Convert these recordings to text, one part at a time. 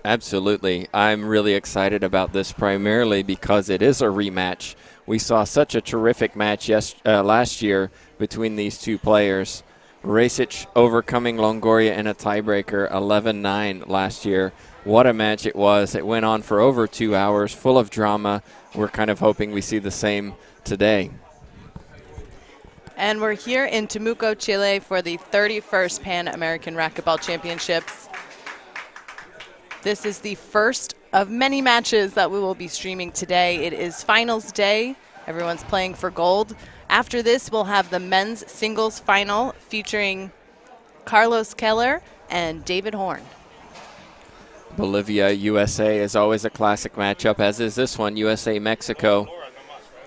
Absolutely. I'm really excited about this primarily because it is a rematch. We saw such a terrific match last year between these two players. Racquetball overcoming Longoria in a tiebreaker 11-9 last year. What a match it was. It went on for over 2 hours, full of drama. We're kind of hoping we see the same today. And we're here in Temuco, Chile for the 31st Pan American Racquetball Championships. This is the first of many matches that we will be streaming today. It is finals day. Everyone's playing for gold. After this, we'll have the men's singles final featuring Carlos Keller and David Horn. Bolivia, USA is always a classic matchup, as is this one, USA, Mexico.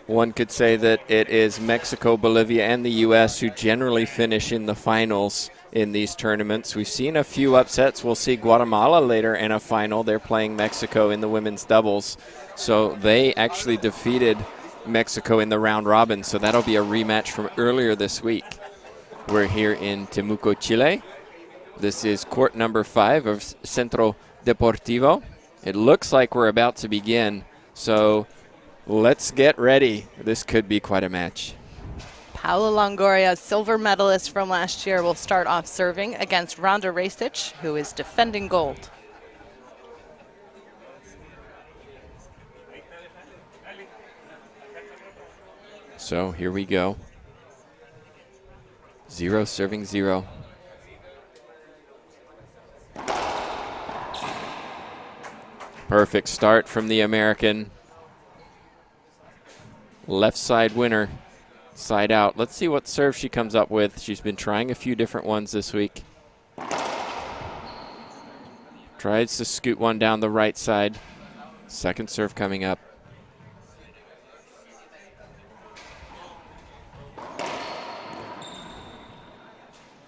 One could say that it is Mexico, Bolivia, and the U.S. who generally finish in the finals in these tournaments. We've seen a few upsets. We'll see Guatemala later in a final. They're playing Mexico in the women's doubles. So they actually defeated Mexico in the round robin. So that'll be a rematch from earlier this week. We're here in Temuco, Chile. This is court number 5 of Centro Deportivo. It looks like we're about to begin. So let's get ready. This could be quite a match. Paula Longoria, silver medalist from last year, will start off serving against Ronda Racich, who is defending gold. So here we go. 0 serving 0. Perfect start from the American. Left side winner. Side out. Let's see what serve she comes up with. She's been trying a few different ones this week. Tries to scoot one down the right side. Second serve coming up.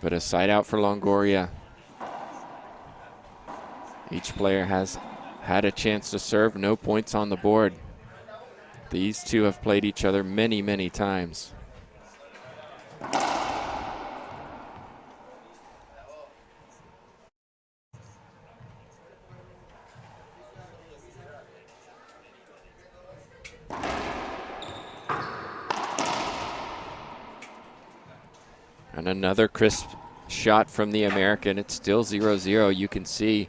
But a side out for Longoria. Each player has had a chance to serve. No points on the board. These two have played each other many, many times. And another crisp shot from the American. It's still 0-0. You can see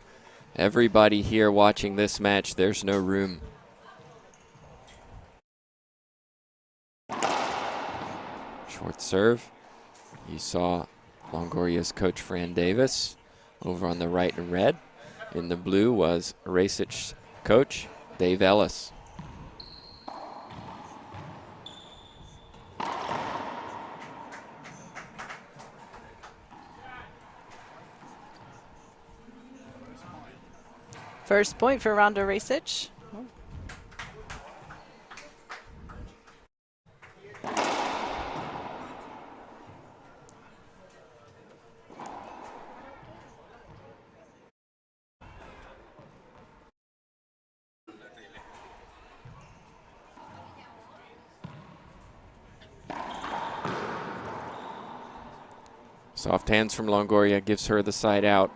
everybody here watching this match. There's no room. Short serve. You saw Longoria's coach Fran Davis over on the right in red. In the blue was Racich's coach Dave Ellis. First point for Ronda Racich. Soft hands from Longoria gives her the side out.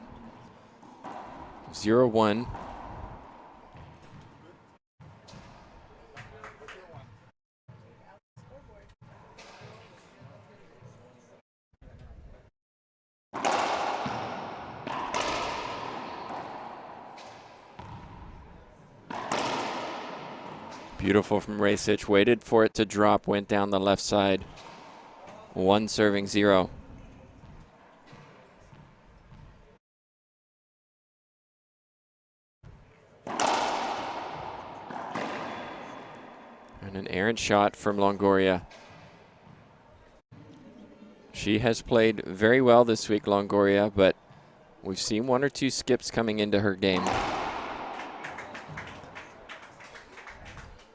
0-1. Beautiful from Racich. Waited for it to drop. Went down the left side. 1 serving 0. And an errant shot from Longoria. She has played very well this week, Longoria, but we've seen 1 or 2 skips coming into her game.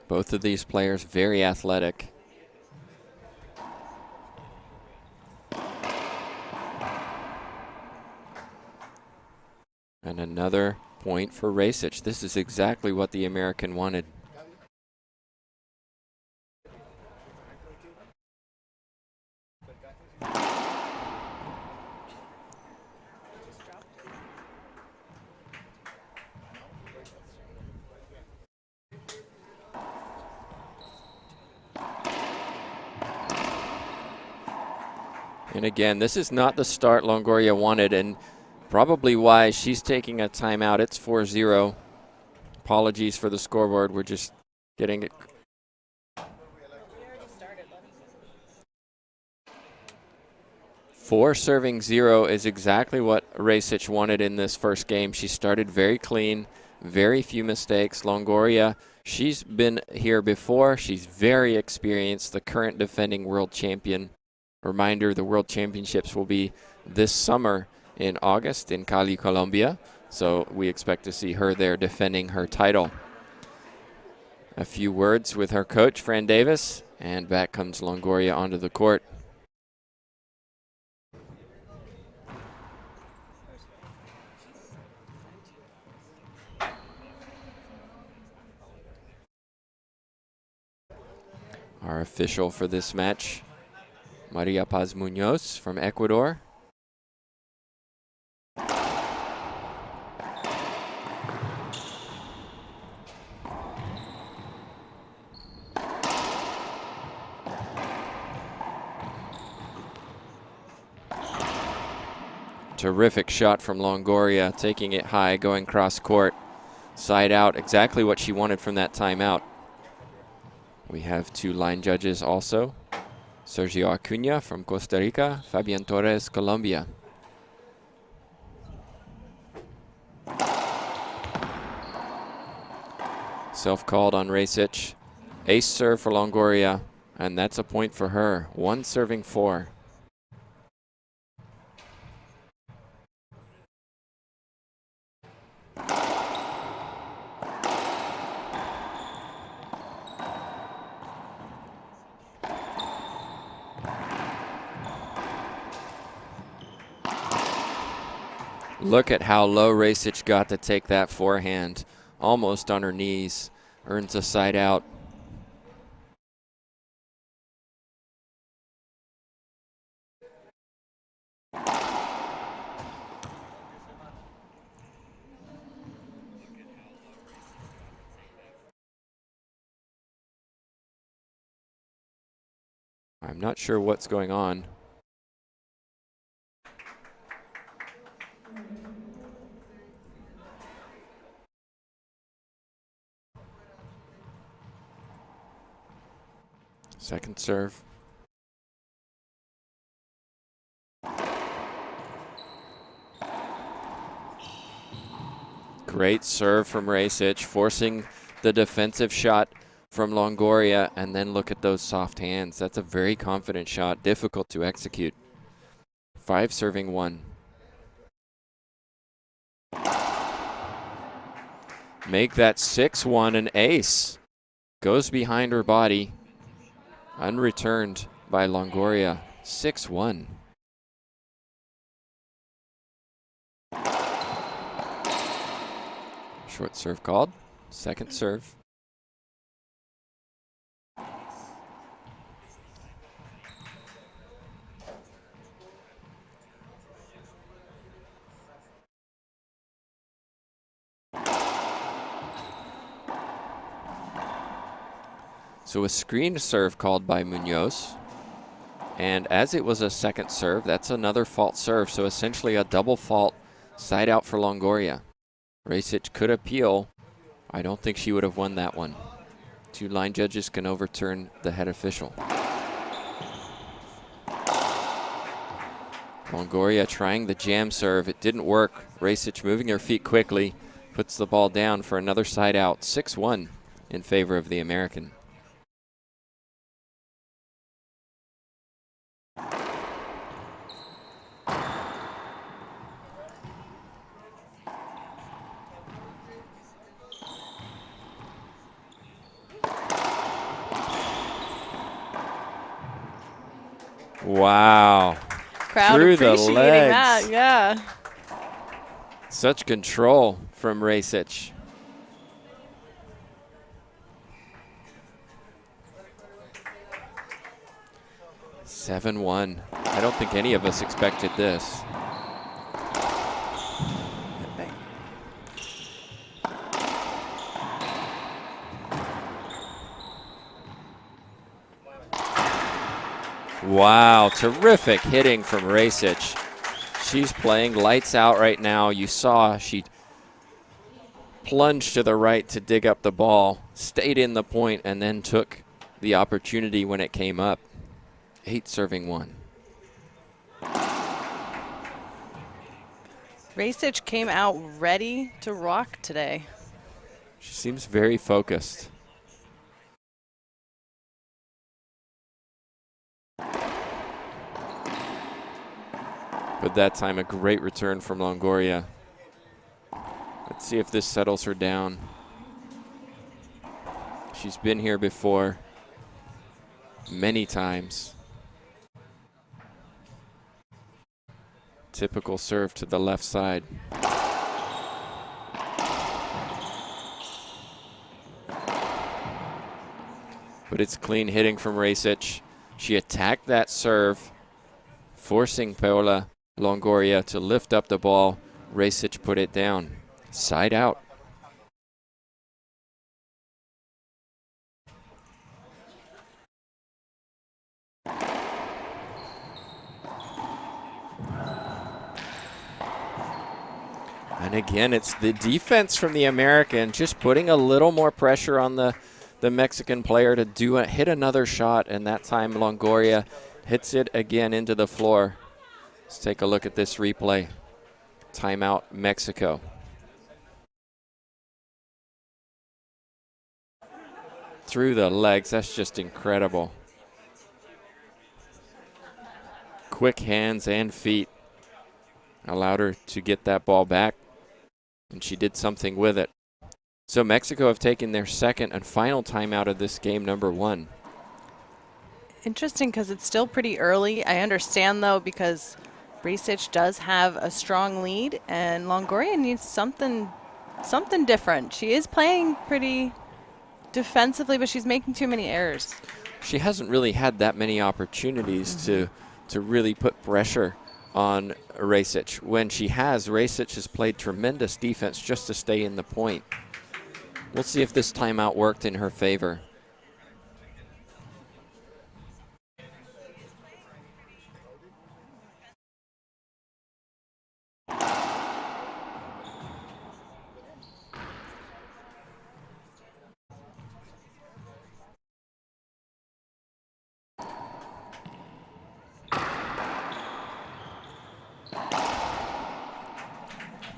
Both of these players very athletic. And another point for Racich. This is exactly what the American wanted. And again, this is not the start Longoria wanted, and probably why she's taking a timeout. It's 4-0. Apologies for the scoreboard. We're just getting it. Four serving 0 is exactly what Racich wanted in this first game. She started very clean, very few mistakes. Longoria, she's been here before. She's very experienced, the current defending world champion. Reminder, the World Championships will be this summer in August in Cali, Colombia. So we expect to see her there defending her title. A few words with her coach, Fran Davis, and back comes Longoria onto the court. Our official for this match, Maria Paz Munoz from Ecuador. Terrific shot from Longoria, taking it high, going cross court, side out, exactly what she wanted from that timeout. We have two line judges also, Sergio Acuna from Costa Rica, Fabian Torres, Colombia. Self-called on Racich. Ace serve for Longoria, and that's a point for her. 1 serving 4. Look at how low Racich got to take that forehand. Almost on her knees. Earns a side out. I'm not sure what's going on. Second serve. Great serve from Racich, forcing the defensive shot from Longoria, and then look at those soft hands. That's a very confident shot, difficult to execute. 5 serving 1. Make that 6-1 an ace. Goes behind her body. Unreturned by Longoria. 6-1. Short serve called. Second serve. So a screen serve called by Munoz. And as it was a second serve, that's another fault serve. So essentially a double fault side out for Longoria. Racich could appeal. I don't think she would have won that one. 2 line judges can overturn the head official. Longoria trying the jam serve. It didn't work. Racich moving her feet quickly. Puts the ball down for another side out. 6-1 in favor of the American. Wow. Crowd Through the appreciating legs. that, yeah. Such control from Racich. (7-1). I don't think any of us expected this. Wow, terrific hitting from Racquetball. She's playing lights out right now. You saw she plunged to the right to dig up the ball, stayed in the point, and then took the opportunity when it came up. 8 serving 1. Racquetball came out ready to rock today. She seems very focused. But that time, a great return from Longoria. Let's see if this settles her down. She's been here before many times. Typical serve to the left side. But it's clean hitting from Racquetball. She attacked that serve, forcing Paola Longoria to lift up the ball. Racquetball put it down. Side out. And again, it's the defense from the American just putting a little more pressure on the Mexican player to hit another shot, and that time Longoria hits it again into the floor. Let's take a look at this replay. Timeout, Mexico. Through the legs, that's just incredible. Quick hands and feet allowed her to get that ball back, and she did something with it. So Mexico have taken their second and final timeout of this game, number 1. Interesting because it's still pretty early. I understand, though, because Racquetball does have a strong lead, and Longoria needs something different. She is playing pretty defensively, but she's making too many errors. She hasn't really had that many opportunities to really put pressure on Racquetball. When she has, Racquetball has played tremendous defense just to stay in the point. We'll see if this timeout worked in her favor.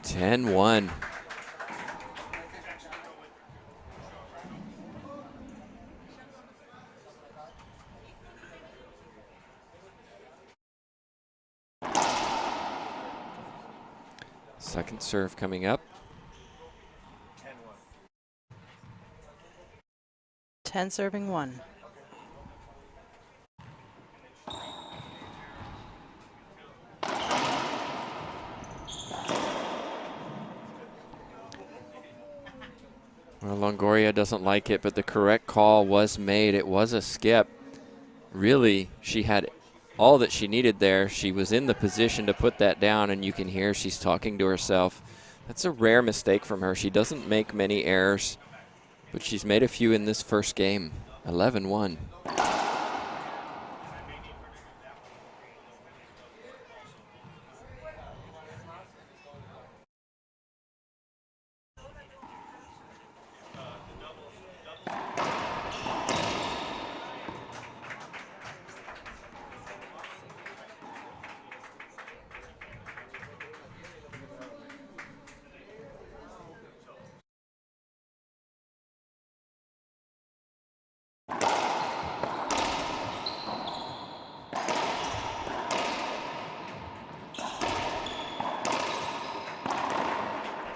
Ten 1. Second serve coming up. 10 serving 1. Well, Longoria doesn't like it, but the correct call was made. It was a skip. Really, she had all that she needed there. She was in the position to put that down, and you can hear she's talking to herself. That's a rare mistake from her. She doesn't make many errors, but she's made a few in this first game. 11-1.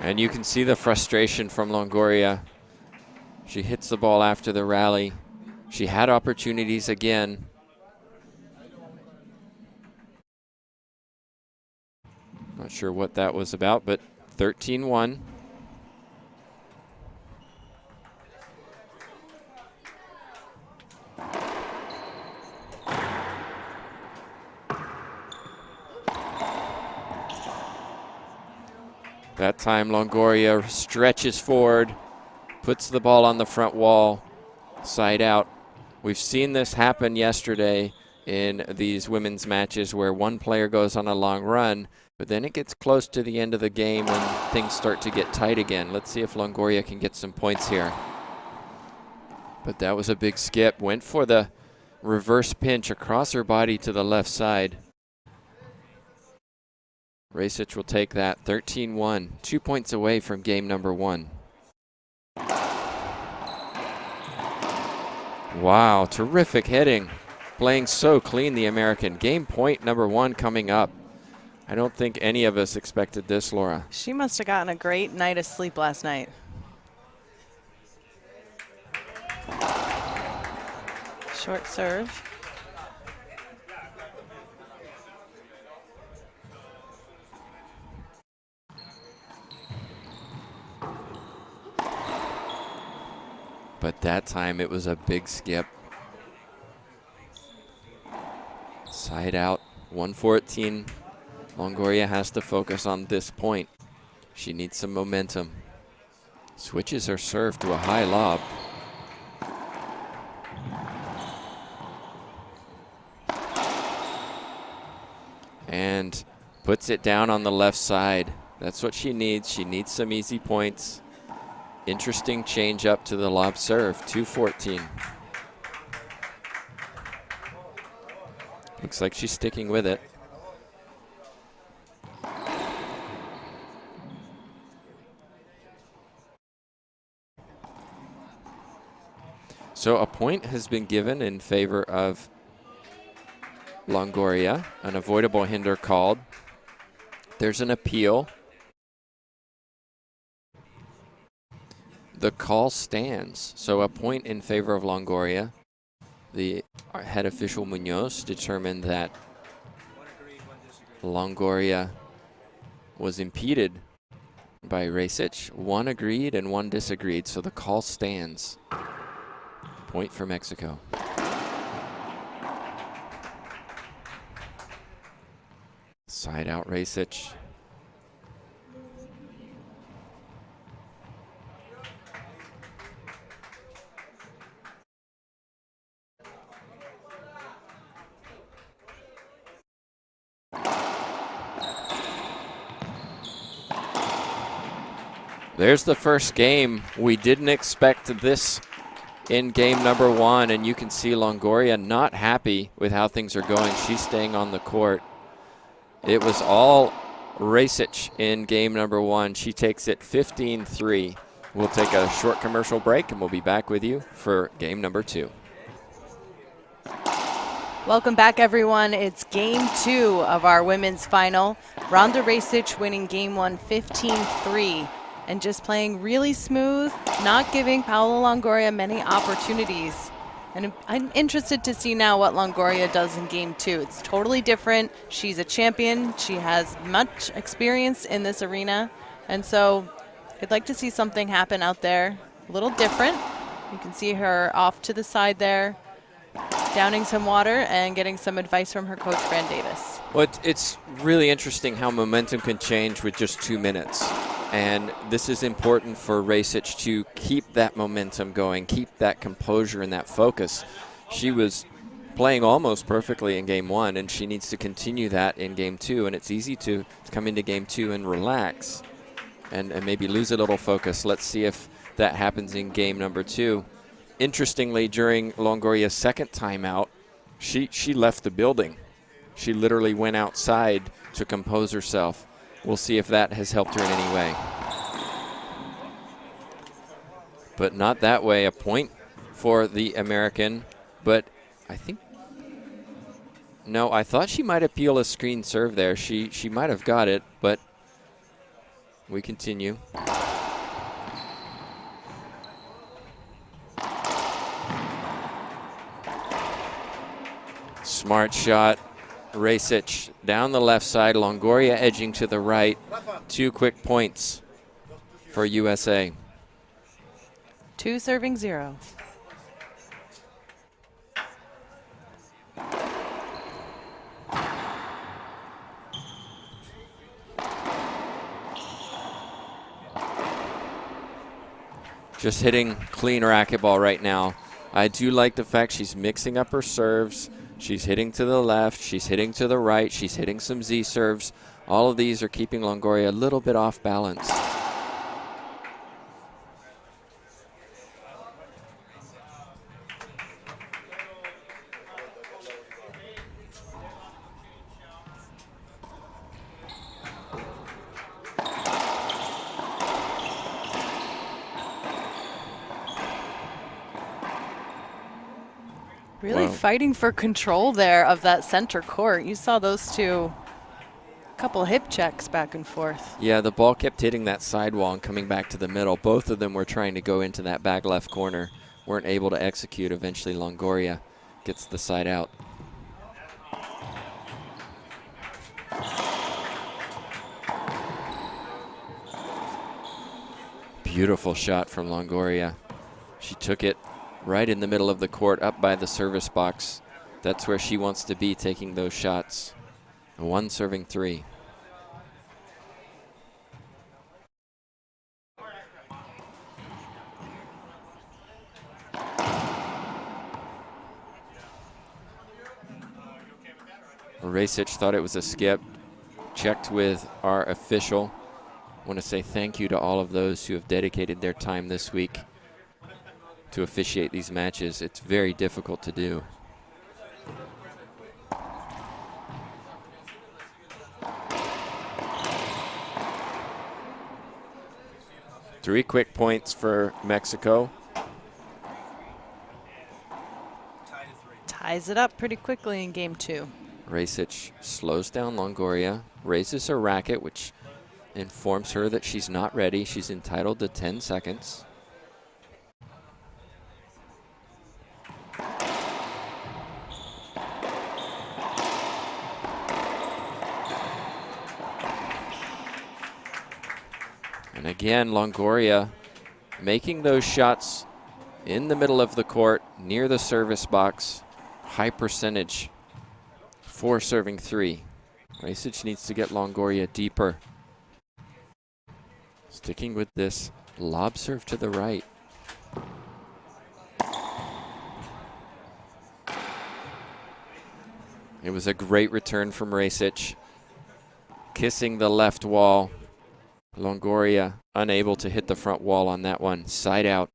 And you can see the frustration from Longoria. She hits the ball after the rally. She had opportunities again. Not sure what that was about, but 13-1. That time Longoria stretches forward, puts the ball on the front wall, side out. We've seen this happen yesterday in these women's matches where one player goes on a long run, but then it gets close to the end of the game and things start to get tight again. Let's see if Longoria can get some points here. But that was a big skip. Went for the reverse pinch across her body to the left side. Racich will take that 13-1, 2 points away from game number 1. Wow, terrific hitting. Playing so clean, the American. Game point number 1 coming up. I don't think any of us expected this, Laura. She must have gotten a great night of sleep last night. Short serve. But that time it was a big skip. Side out, 114. Longoria has to focus on this point. She needs some momentum. Switches her serve to a high lob. And puts it down on the left side. That's what she needs. She needs some easy points. Interesting change up to the lob serve, 214. Looks like she's sticking with it. So a point has been given in favor of Longoria, an avoidable hinder called. There's an appeal. The call stands, so a point in favor of Longoria. The head official Munoz determined that Longoria was impeded by Racich. One agreed and one disagreed, so the call stands. Point for Mexico. Side out Racich. There's the first game. We didn't expect this in game number 1, and you can see Longoria not happy with how things are going. She's staying on the court. It was all Racich in game number 1. She takes it 15-3. We'll take a short commercial break, and we'll be back with you for game number 2. Welcome back, everyone. It's game 2 of our women's final. Ronda Racich winning game 1 15-3. And just playing really smooth, not giving Paola Longoria many opportunities. And I'm interested to see now what Longoria does in game 2. It's totally different. She's a champion. She has much experience in this arena. And so I'd like to see something happen out there a little different. You can see her off to the side there, downing some water and getting some advice from her coach, Fran Davis. Well, it's really interesting how momentum can change with just 2 minutes. And this is important for Racich to keep that momentum going, keep that composure and that focus. She was playing almost perfectly in game 1, and she needs to continue that in game 2. And it's easy to come into game 2 and relax and maybe lose a little focus. Let's see if that happens in game number 2. Interestingly, during Longoria's second timeout, she left the building. She literally went outside to compose herself. We'll see if that has helped her in any way. But not that way. A point for the American. But I think, no, I thought she might appeal a screen serve there. She might have got it, but we continue. Smart shot. Racich down the left side, Longoria edging to the right. 2 quick points for USA. 2 serving 0. Just hitting clean racquetball right now. I do like the fact she's mixing up her serves. She's hitting to the left, she's hitting to the right, she's hitting some Z serves. All of these are keeping Longoria a little bit off balance. Really fighting for control there of that center court. You saw those two, a couple hip checks back and forth. Yeah, the ball kept hitting that sidewall and coming back to the middle. Both of them were trying to go into that back left corner. Weren't able to execute. Eventually Longoria gets the side out. Beautiful shot from Longoria. She took it right in the middle of the court, up by the service box. That's where she wants to be, taking those shots. A 1 serving 3. Racquetball thought it was a skip. Checked with our official. I want to say thank you to all of those who have dedicated their time this week to officiate these matches. It's very difficult to do. Three quick points for Mexico. Ties it up pretty quickly in game 2. Racquetball slows down Longoria, raises her racket, which informs her that she's not ready. She's entitled to 10 seconds. And again, Longoria making those shots in the middle of the court, near the service box. High percentage. 4 serving 3. Racquetball needs to get Longoria deeper. Sticking with this lob serve to the right. It was a great return from Racquetball. Kissing the left wall. Longoria unable to hit the front wall on that one. Side out.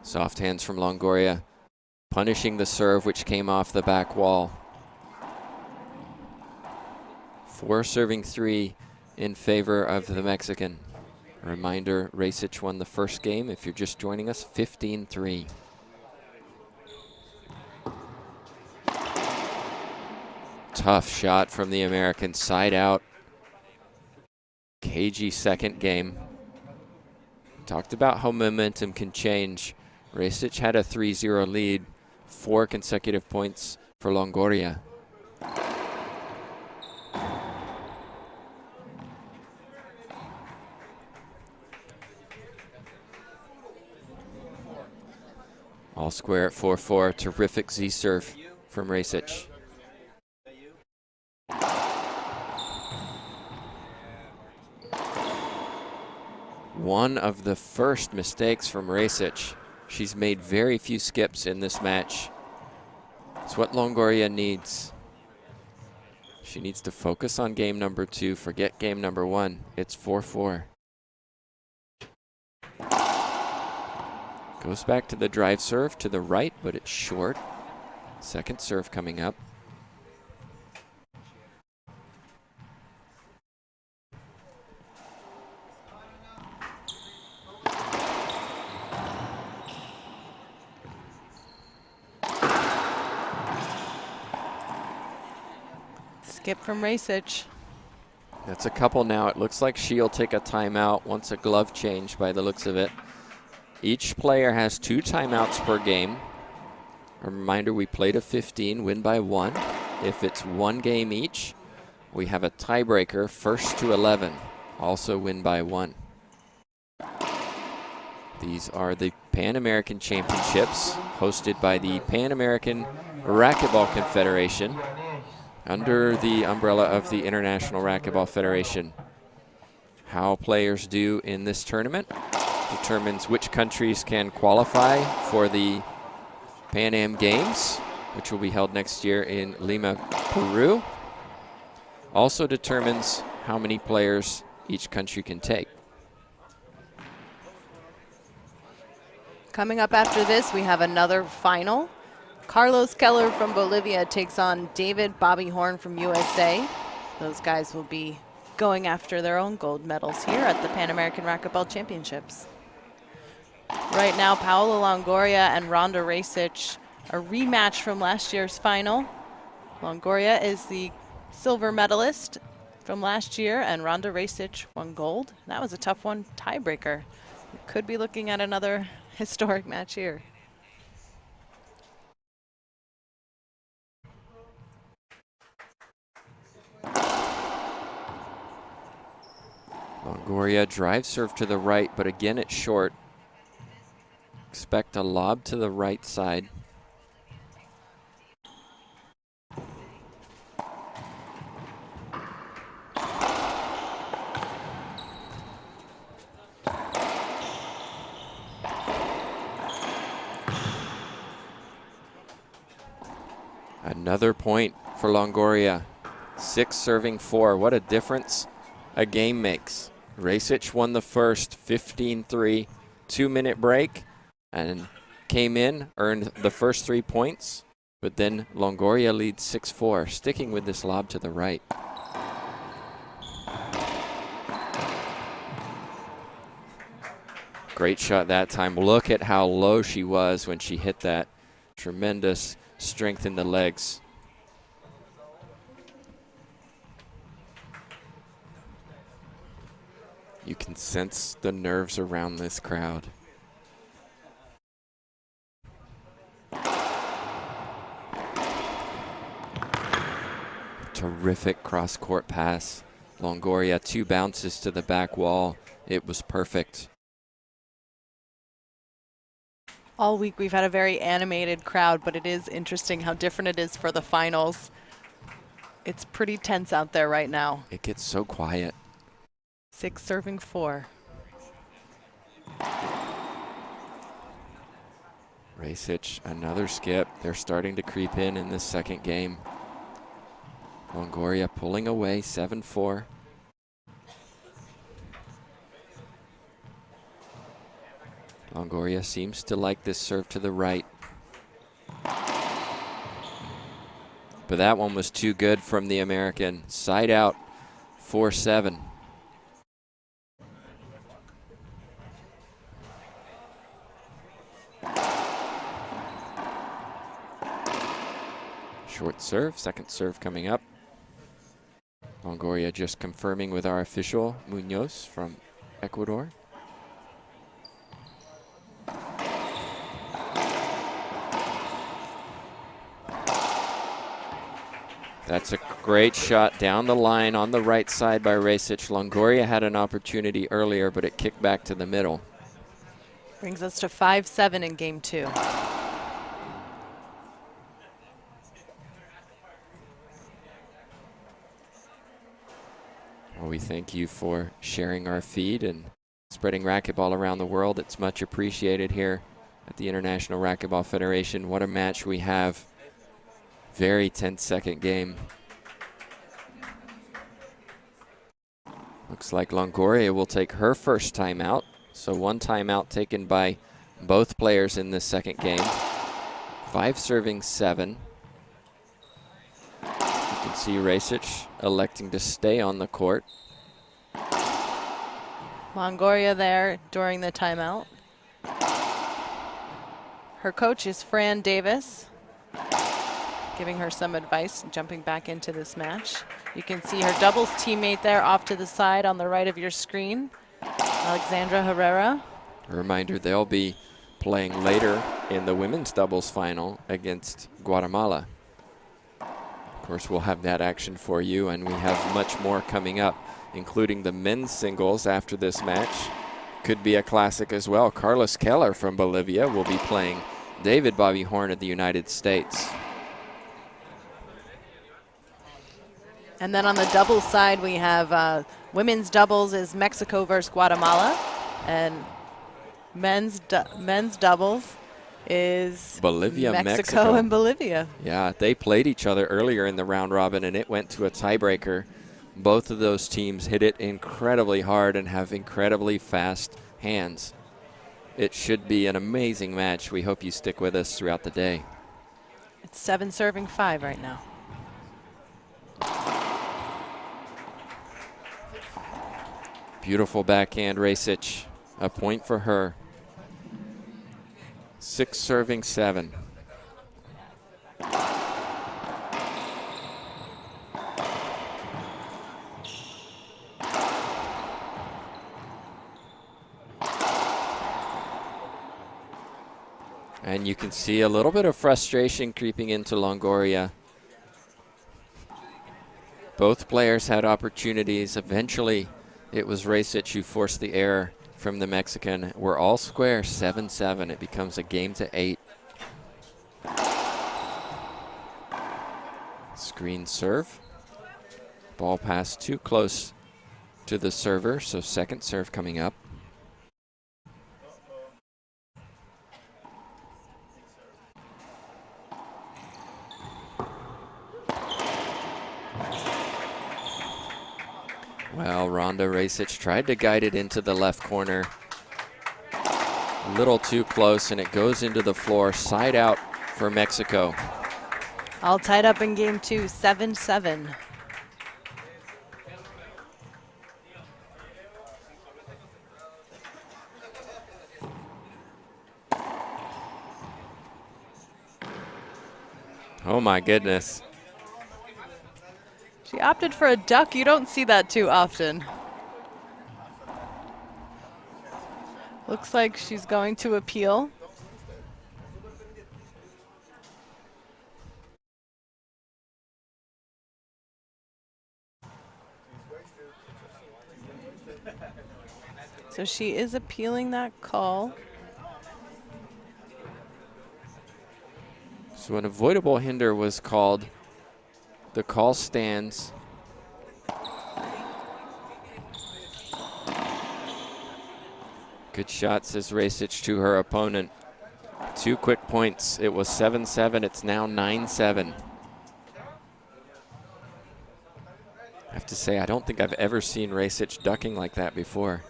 Soft hands from Longoria, punishing the serve which came off the back wall. 4 serving 3 in favor of the Mexican. A reminder, Racquetball won the first game. If you're just joining us, 15-3. Tough shot from the American, side out. Cagey second game. Talked about how momentum can change. Racquetball had a 3-0 lead, 4 consecutive points for Longoria. All square at 4-4. Terrific Z serve from Racquetball. One of the first mistakes from Racquetball. She's made very few skips in this match. It's what Longoria needs. She needs to focus on game number 2, forget game number 1. It's 4-4. Goes back to the drive serve to the right, but it's short. Second serve coming up. Skip from Racquetball. That's a couple now. It looks like she'll take a timeout once a glove change by the looks of it. Each player has 2 timeouts per game. A reminder, we play to 15, win by 1. If it's 1 game each, we have a tiebreaker, first to 11, also win by 1. These are the Pan American Championships hosted by the Pan American Racquetball Confederation. under the umbrella of the International Racquetball Federation. How players do in this tournament determines which countries can qualify for the Pan Am Games, which will be held next year in Lima, Peru. Also determines how many players each country can take. Coming up after this, we have another final. Carlos Keller from Bolivia takes on David Bobby Horn from USA. Those guys will be going after their own gold medals here at the Pan American Racquetball Championships. Right now, Paola Longoria and Rhonda Racich, a rematch from last year's final. Longoria is the silver medalist from last year, and Rhonda Racich won gold. That was a tough one, tiebreaker. We could be looking at another historic match here. Longoria drive serve to the right, but again it's short. Expect a lob to the right side. Another point for Longoria. 6 serving 4. What a difference a game makes. Racich won the first 15-3, 2-minute break, and came in, earned the first 3 points, but then Longoria leads 6-4, sticking with this lob to the right. Great shot that time. Look at how low she was when she hit that. Tremendous strength in the legs. You can sense the nerves around this crowd. Terrific cross-court pass. Longoria, 2 bounces to the back wall. It was perfect. All week we've had a very animated crowd, but it is interesting how different it is for the finals. It's pretty tense out there right now. It gets so quiet. 6 serving 4. Racich, another skip. They're starting to creep in this second game. Longoria pulling away, 7-4. Longoria seems to like this serve to the right. But that one was too good from the American. Side out, 4-7. Short serve, second serve coming up. Longoria just confirming with our official, Munoz from Ecuador. That's a great shot down the line on the right side by Racich. Longoria had an opportunity earlier, but it kicked back to the middle. Brings us to 5-7 in game 2. Well, we thank you for sharing our feed and spreading racquetball around the world. It's much appreciated here at the International Racquetball Federation. What a match we have. Very tense second game. Looks like Longoria will take her first timeout. So 1 timeout taken by both players in this second game. 5 serving 7. You can see Racich electing to stay on the court. Longoria there during the timeout. Her coach is Fran Davis, giving her some advice, jumping back into this match. You can see her doubles teammate there off to the side on the right of your screen, Alexandra Herrera. A reminder, they'll be playing later in the women's doubles final against Guatemala. Of course, we'll have that action for you, and we have much more coming up, including the men's singles after this match. Could be a classic as well. Carlos Keller from Bolivia will be playing David Bobby Horn of the United States. And then on the doubles side, we have women's doubles is Mexico versus Guatemala, and men's doubles is Bolivia, Mexico and Bolivia. Yeah, they played each other earlier in the round robin, and it went to a tiebreaker. Both of those teams hit it incredibly hard and have incredibly fast hands. It should be an amazing match. We hope you stick with us throughout the day. It's 7-5 right now. Beautiful backhand, Racquetball. A point for her. 6-7. And you can see a little bit of frustration creeping into Longoria. Both players had opportunities. Eventually, it was Racquetball who forced the error from the Mexican. We're all square, 7-7. It becomes a game to 8. Screen serve. Ball passed too close to the server, so second serve coming up. Well, Ronda Racquetball tried to guide it into the left corner. A little too close, and it goes into the floor, side out for Mexico. All tied up in game 2, 7-7. Oh my goodness. She opted for a duck. You don't see that too often. Looks like she's going to appeal. So she is appealing that call. So an avoidable hinder was called. The call stands. Good shot, says Racquetball to her opponent. 2 quick points. It was 7-7. It's now 9-7. I have to say, I don't think I've ever seen Racquetball ducking like that before.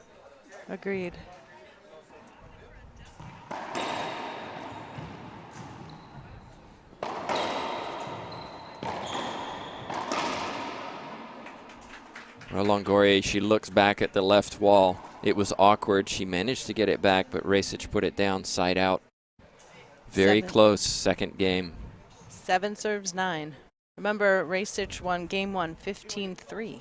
Agreed. Well, Longoria, she looks back at the left wall. It was awkward. She managed to get it back, but Racquetball put it down side out. Very close, second game. 7-9. Remember, Racquetball won game 1, 15-3.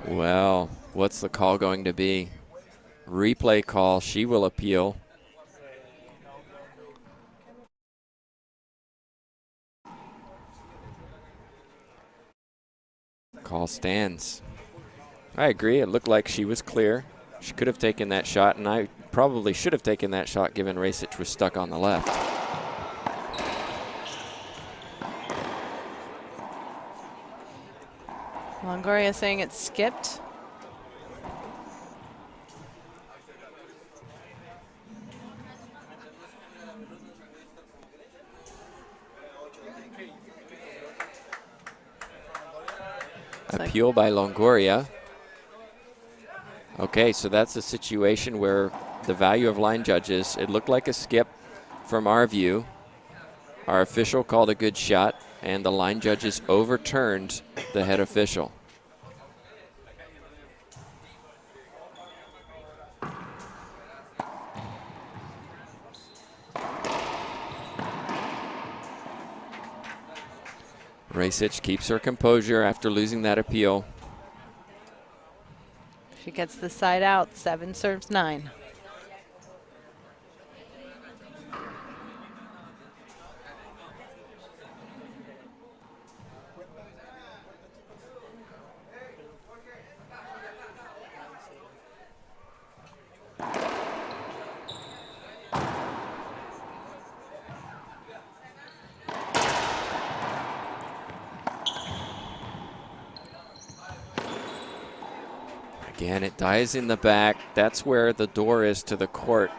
Well, what's the call going to be? Replay call. She will appeal. Call stands. I agree. It looked like she was clear. She could have taken that shot, and I probably should have taken that shot given Racquetball was stuck on the left. Longoria saying it's skipped. Appeal by Longoria. Okay, so that's a situation where the value of line judges, it looked like a skip from our view. Our official called a good shot, and the line judges overturned the head official. Racquetball keeps her composure after losing that appeal. She gets the side out, 7-9. Again, it dies in the back. That's where the door is to the court.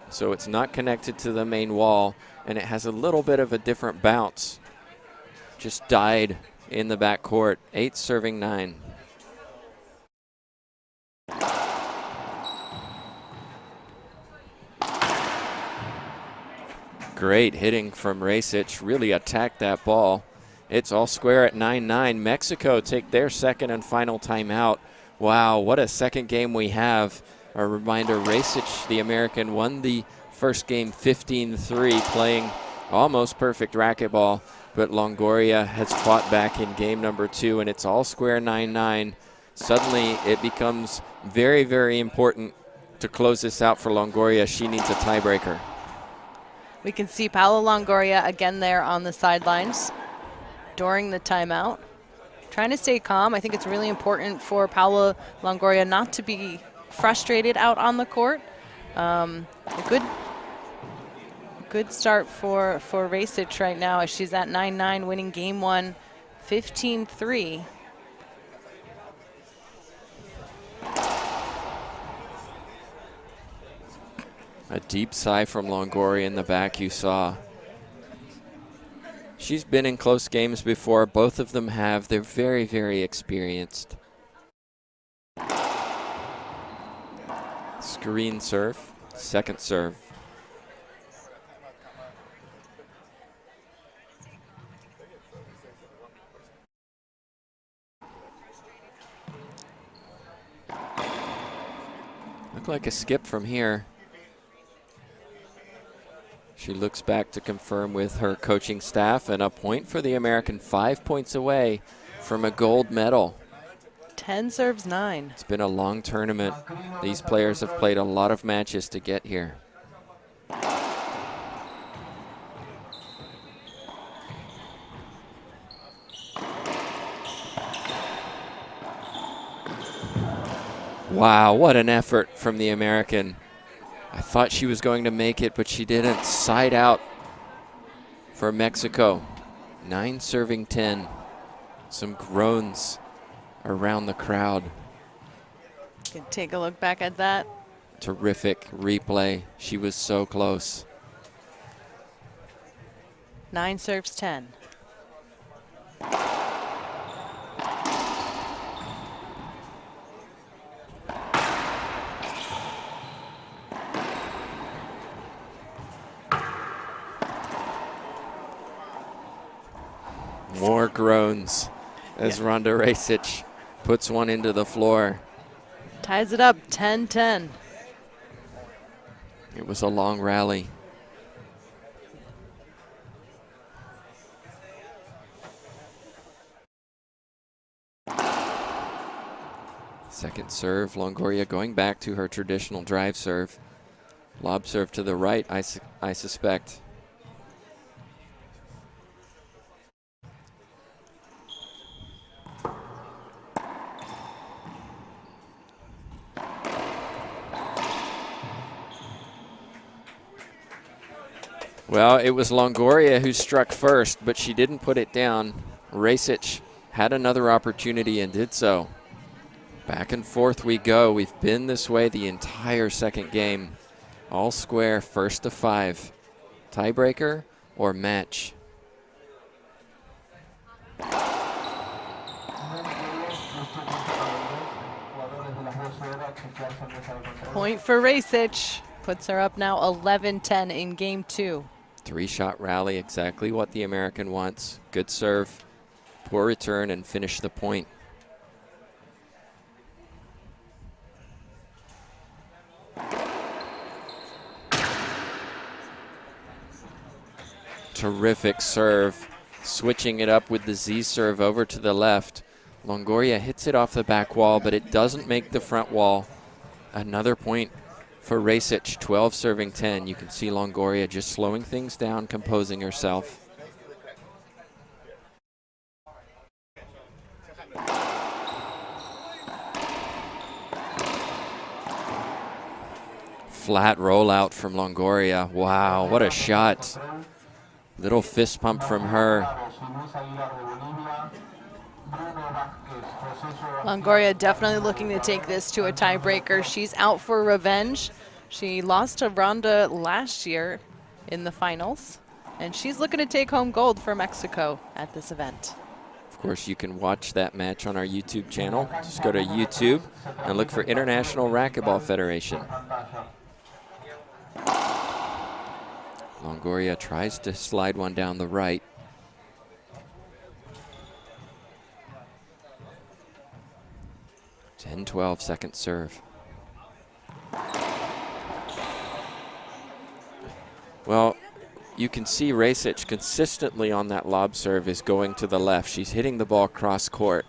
So it's not connected to the main wall, and it has a little bit of a different bounce. Just died in the back court. 8 serving 9. Great hitting from Racquetball. Really attacked that ball. It's all square at 9-9. Mexico take their second and final timeout. Wow, what a second game we have. A reminder, Racquetball, the American, won the first game 15-3, playing almost perfect racquetball. But Longoria has fought back in game number 2, and it's all square 9-9. Suddenly, it becomes very, very important to close this out for Longoria. She needs a tiebreaker. We can see Paola Longoria again there on the sidelines during the timeout, trying to stay calm. I think it's really important for Paola Longoria not to be frustrated out on the court. A good start for Racquetball right now as she's at 9-9, winning game 1, 15-3. A deep sigh from Longoria in the back, you saw. She's been in close games before. Both of them have. They're very, very experienced. Screen serve, second serve. Look like a skip from here. She looks back to confirm with her coaching staff, and a point for the American, 5 points away from a gold medal. 10 serves 9. It's been a long tournament. These players have played a lot of matches to get here. Wow, what an effort from the American. I thought she was going to make it, but she didn't. Side out for Mexico. 9 serving 10. Some groans around the crowd. Can take a look back at that. Terrific replay. She was so close. 9 serves 10. More groans as Ronda Racquetball puts one into the floor. Ties it up, 10-10. It was a long rally. Second serve, Longoria going back to her traditional drive serve. Lob serve to the right, I suspect. Well, it was Longoria who struck first, but she didn't put it down. Racquetball had another opportunity and did so. Back and forth we go. We've been this way the entire second game. All square, first to 5. Tiebreaker or match? Point for Racquetball. Puts her up now 11-10 in game 2. 3-shot rally, exactly what the American wants. Good serve, poor return, and finish the point. Terrific serve, switching it up with the Z serve over to the left. Longoria hits it off the back wall, but it doesn't make the front wall. Another point for Racquetball, 12 serving 10. You can see Longoria just slowing things down, composing herself. Flat rollout from Longoria. Wow, what a shot. Little fist pump from her. Longoria definitely looking to take this to a tiebreaker. She's out for revenge. She lost to Ronda last year in the finals, and she's looking to take home gold for Mexico at this event. Of course, you can watch that match on our YouTube channel. Just go to YouTube and look for International Racquetball Federation. Longoria tries to slide one down the right. (10-12) second serve. Well, you can see Racquetball consistently on that lob serve is going to the left. She's hitting the ball cross court.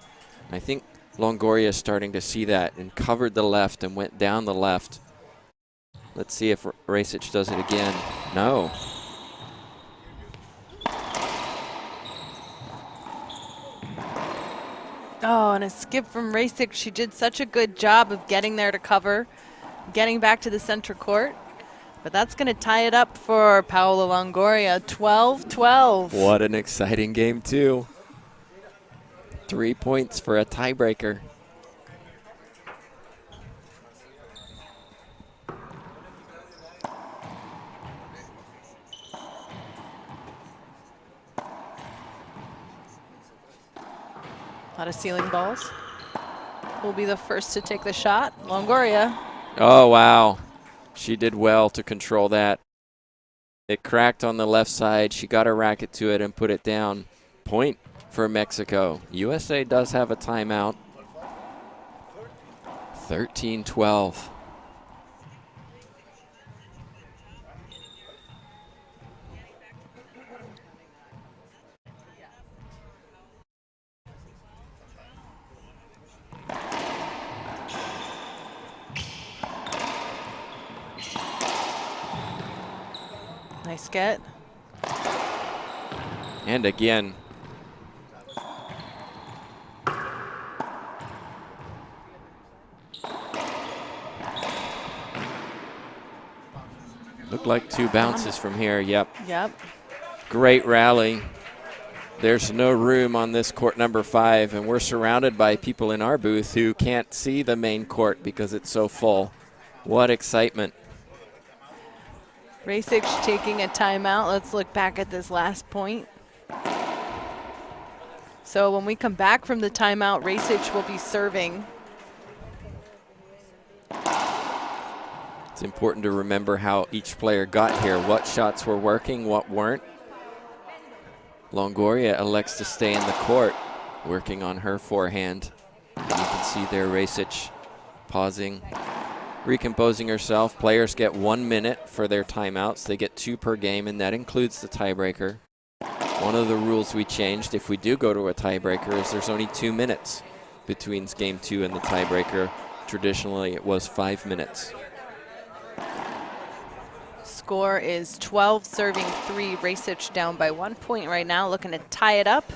I think Longoria is starting to see that and covered the left and went down the left. Let's see if Racquetball does it again. No. Oh, and a skip from Racquetball. She did such a good job of getting there to cover, getting back to the center court. But that's going to tie it up for Paola Longoria, 12-12. What an exciting game, too. 3 points for a tiebreaker. A lot of ceiling balls. Will be the first to take the shot. Longoria. Oh, wow. She did well to control that. It cracked on the left side. She got her racket to it and put it down. Point for Mexico. USA does have a timeout. 13-12. Nice get. And again. Looked like 2 bounces from here. Yep. Yep. Great rally. There's no room on this court number 5, and we're surrounded by people in our booth who can't see the main court because it's so full. What excitement. Racquetball taking a timeout. Let's look back at this last point. So when we come back from the timeout, Racquetball will be serving. It's important to remember how each player got here, what shots were working, what weren't. Longoria elects to stay in the court, working on her forehand. And you can see there Racquetball pausing, recomposing herself. Players get 1 minute for their timeouts. They get 2 per game, and that includes the tiebreaker. One of the rules we changed, if we do go to a tiebreaker, is there's only 2 minutes between game 2 and the tiebreaker. Traditionally, it was 5 minutes. Score is 12 serving 3. Racquetball down by 1 point right now, looking to tie it up.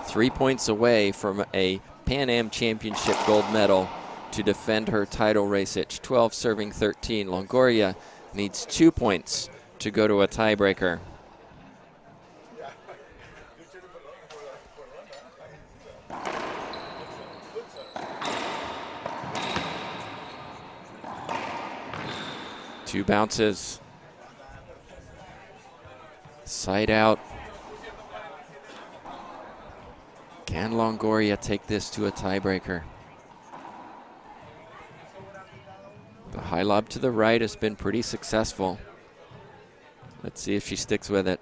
Three points away from a Pan Am Championship gold medal to defend her title. Racquetball 12 serving 13. Longoria needs 2 points to go to a tiebreaker. Two bounces. Side out. Can Longoria take this to a tiebreaker? The high lob to the right has been pretty successful. Let's see if she sticks with it.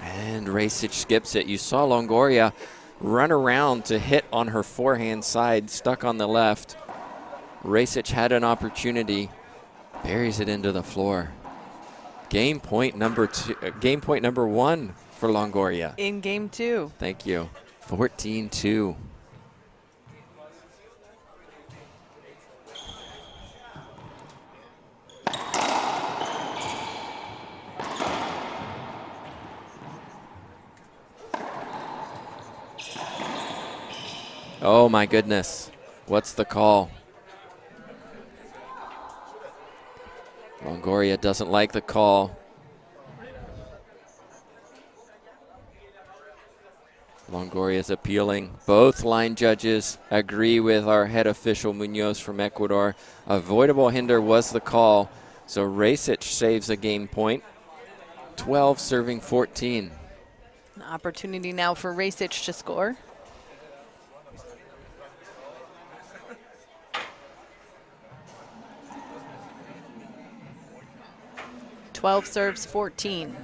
And Racquetball skips it. You saw Longoria run around to hit on her forehand side, stuck on the left. Racquetball had an opportunity, buries it into the floor. Game point number 1 for Longoria. In game 2. Thank you. 14-2. Oh my goodness. What's the call? Longoria doesn't like the call. Longoria is appealing. Both line judges agree with our head official Munoz from Ecuador. Avoidable hinder was the call, so Racich saves a game point. 12 serving 14. An opportunity now for Racich to score. Twelve serves 14.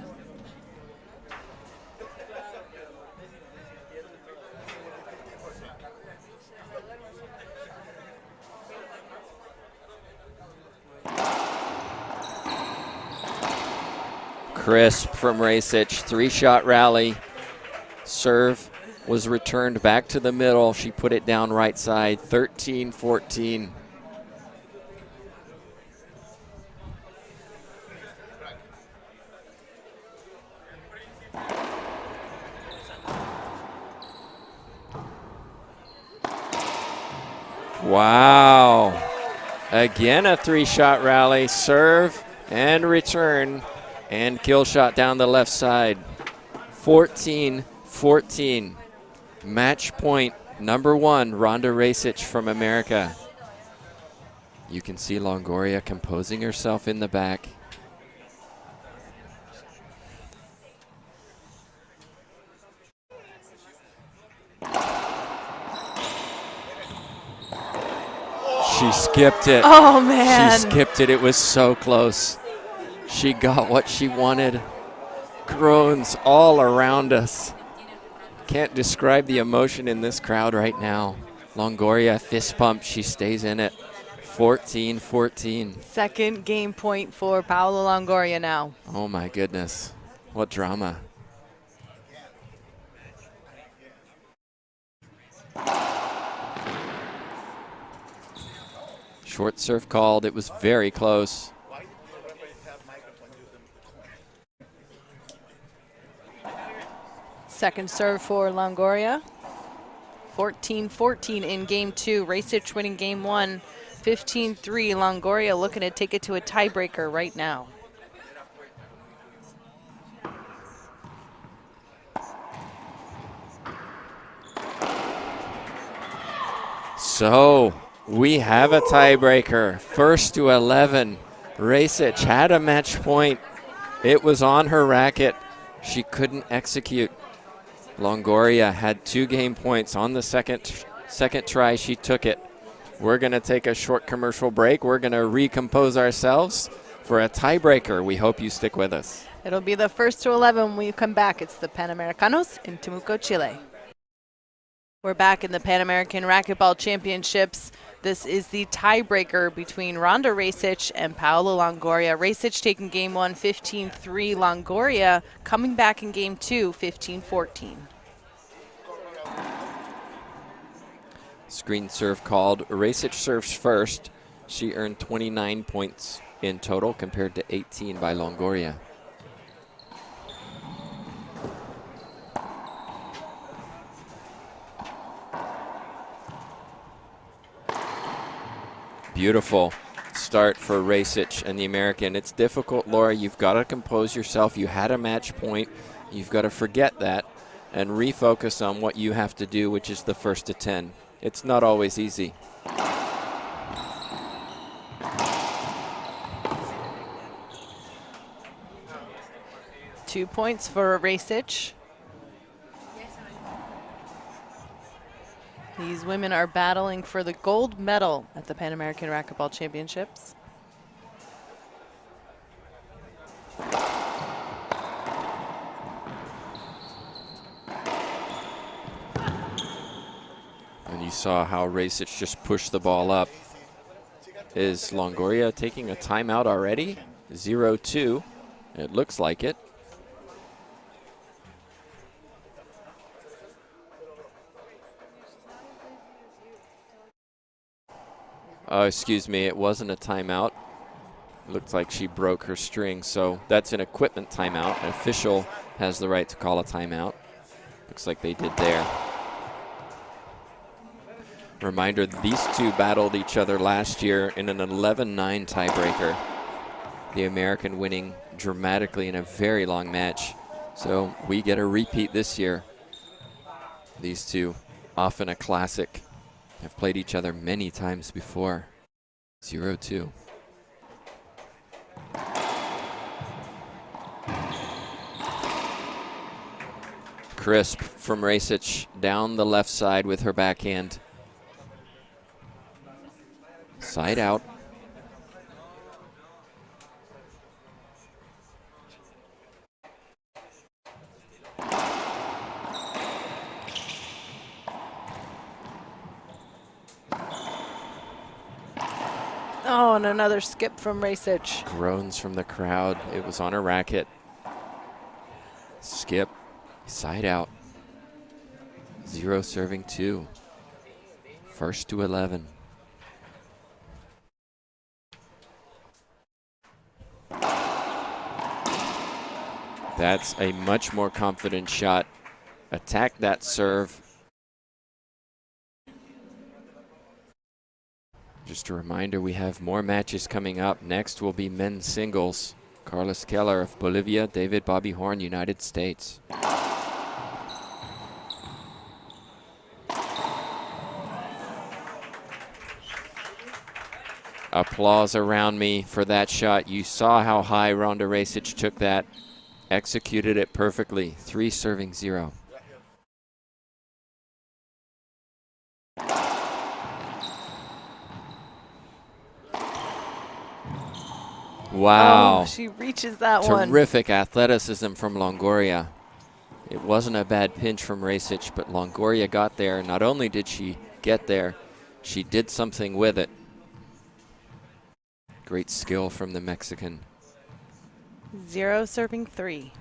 Crisp from Racich, 3-shot rally. Serve was returned back to the middle. She put it down right side, 13-14. Wow. Again a 3-shot rally, serve and return. And kill shot down the left side. 14-14. Match point number 1, Ronda Racich from America. You can see Longoria composing herself in the back. She skipped it. Oh, man. She skipped it. It was so close. She got what she wanted. Groans all around us. Can't describe the emotion in this crowd right now. Longoria fist pump. She stays in it. 14-14. Second game point for Paola Longoria now. Oh my goodness. What drama. Short serve called. It was very close. Second serve for Longoria. 14-14 in game 2. Racich winning game 1. 15-3. Longoria looking to take it to a tiebreaker right now. So we have a tiebreaker. First to 11. Racich had a match point. It was on her racket. She couldn't execute. Longoria had 2 game points on the second try. She took it. We're going to take a short commercial break. We're going to recompose ourselves for a tiebreaker. We hope you stick with us. It'll be the first to 11 when we come back. It's the Panamericanos in Temuco, Chile. We're back in the Pan American Racquetball Championships. This is the tiebreaker between Ronda Racich and Paola Longoria. Racich taking game 1, 15-3. Longoria coming back in game 2, 15-14. Screen serve called. Racich serves first. She earned 29 points in total compared to 18 by Longoria. Beautiful start for Racich and the American. It's difficult, Laura. You've got to compose yourself. You had a match point. You've got to forget that and refocus on what you have to do, which is the first to 10. It's not always easy. Two points for Racich. These women are battling for the gold medal at the Pan American Racquetball Championships. And you saw how Racich just pushed the ball up. Is Longoria taking a timeout already? 0-2. It looks like it. Oh, excuse me, it wasn't a timeout. Looks like she broke her string, so that's an equipment timeout. An official has the right to call a timeout. Looks like they did there. Reminder, these two battled each other last year in an 11-9 tiebreaker. The American winning dramatically in a very long match. So we get a repeat this year. These two, often a classic, have played each other many times before. 0-2. Crisp from Racquetball down the left side with her backhand. Side out. Oh, and another skip from Racquetball. Groans from the crowd. It was on a racket. Skip. Side out. 0 serving 2. First to 11. That's a much more confident shot. Attack that serve. Just a reminder, we have more matches coming up. Next will be men's singles. Carlos Keller of Bolivia, David Bobby Horn, United States. Applause around me for that shot. You saw how high Ronda Racquetball took that. Executed it perfectly. 3 serving 0. Wow. Oh, she reaches that one. Terrific athleticism from Longoria. It wasn't a bad pinch from Racquetball, but Longoria got there. Not only did she get there, she did something with it. Great skill from the Mexican. 0 serving 3.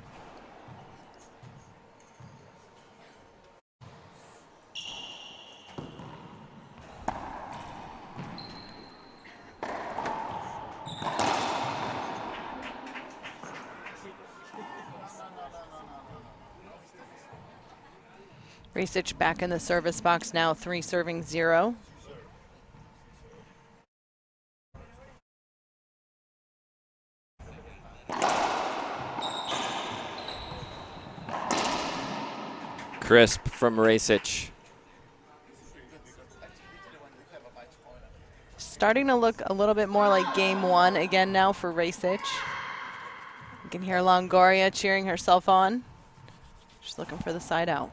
Racquetball back in the service box now, 3 serving 0. Crisp from Racquetball. Starting to look a little bit more like game 1 again now for Racquetball. You can hear Longoria cheering herself on. She's looking for the side out.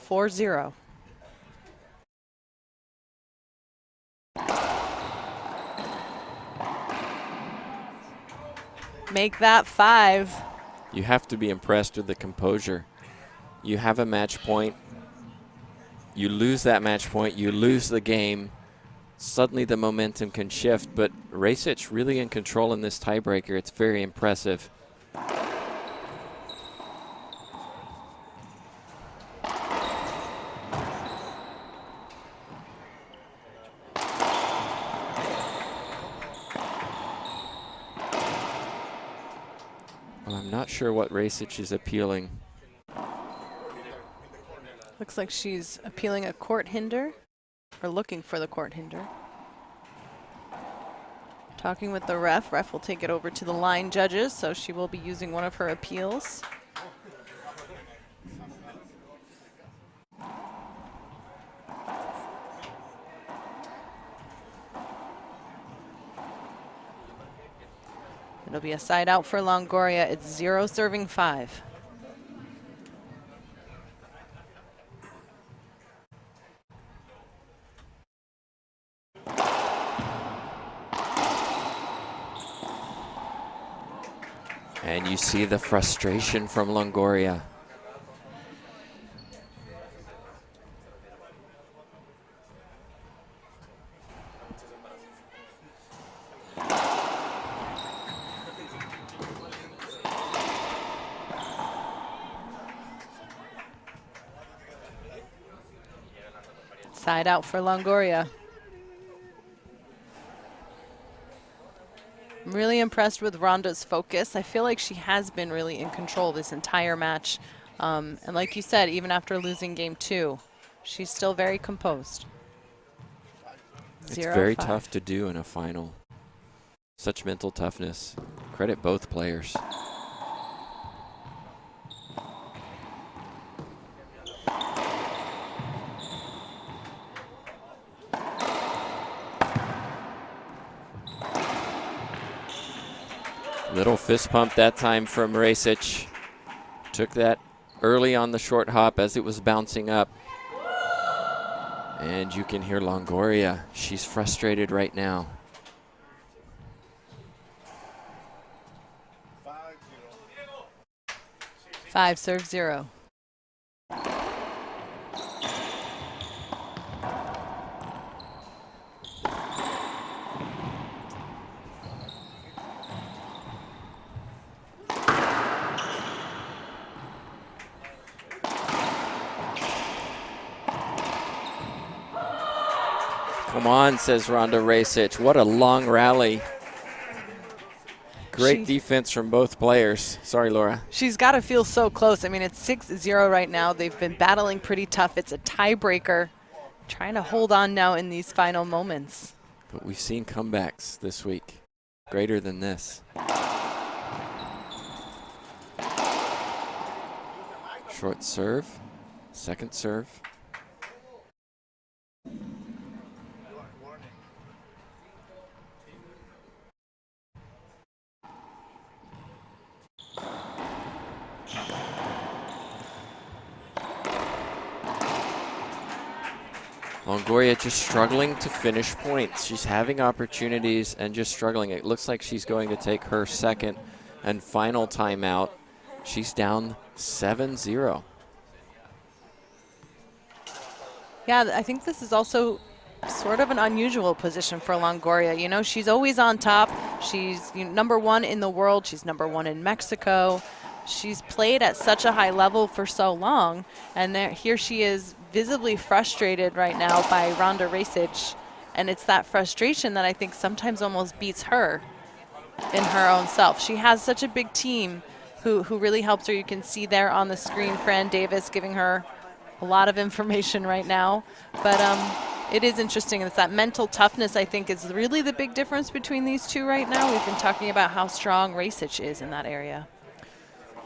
4-0. Make that 5. You have to be impressed with the composure. You have a match point. You lose that match point. You lose the game. Suddenly the momentum can shift, but Racquetball really in control in this tiebreaker. It's very impressive. Well, I'm not sure what Racquetball is appealing. Looks like she's appealing a court hinder, or looking for the court hinder. Talking with the ref. Ref will take it over to the line judges, so she will be using one of her appeals. It'll be a side out for Longoria. It's 0 serving 5. And you see the frustration from Longoria. Side out for Longoria. I'm really impressed with Ronda's focus. I feel like she has been really in control this entire match. And like you said, even after losing game 2, she's still very composed. It's very tough to do in a final. Such mental toughness. Credit both players. Little fist pump that time from Racquetball. Took that early on the short hop as it was bouncing up. And you can hear Longoria. She's frustrated right now. 5-0. Come on, says Rhonda Racquetball. What a long rally. Great defense from both players. Sorry, Laura. She's got to feel so close. I mean, it's 6-0 right now. They've been battling pretty tough. It's a tiebreaker. Trying to hold on now in these final moments. But we've seen comebacks this week. Greater than this. Short serve. Second serve. Longoria just struggling to finish points. She's having opportunities and just struggling. It looks like she's going to take her second and final timeout. She's down 7-0. Yeah, I think this is also sort of an unusual position for Longoria. You know, she's always on top. She's #1 in the world. She's #1 in Mexico. She's played at such a high level for so long, and here she is visibly frustrated right now by Rhonda Racquetball, and it's that frustration that I think sometimes almost beats her in her own self. She has such a big team who really helps her. You can see there on the screen Fran Davis giving her a lot of information right now, but it is interesting. It's that mental toughness, I think, is really the big difference between these two right now. We've been talking about how strong Racquetball is in that area.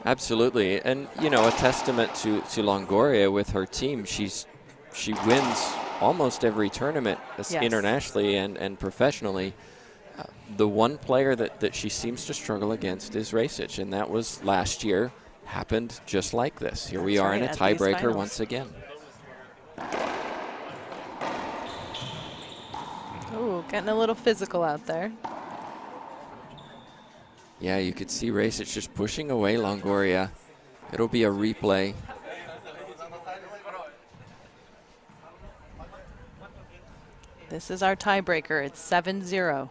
Absolutely, and you know, a testament to Longoria with her team. She wins almost every tournament, yes, internationally and professionally. The one player that she seems to struggle against is Racquetball, and that was last year. Happened just like this. Here we are in a tiebreaker once again. Ooh, getting a little physical out there. Yeah, you could see Racquetball just pushing away Longoria. It'll be a replay. This is our tiebreaker. It's 7-0.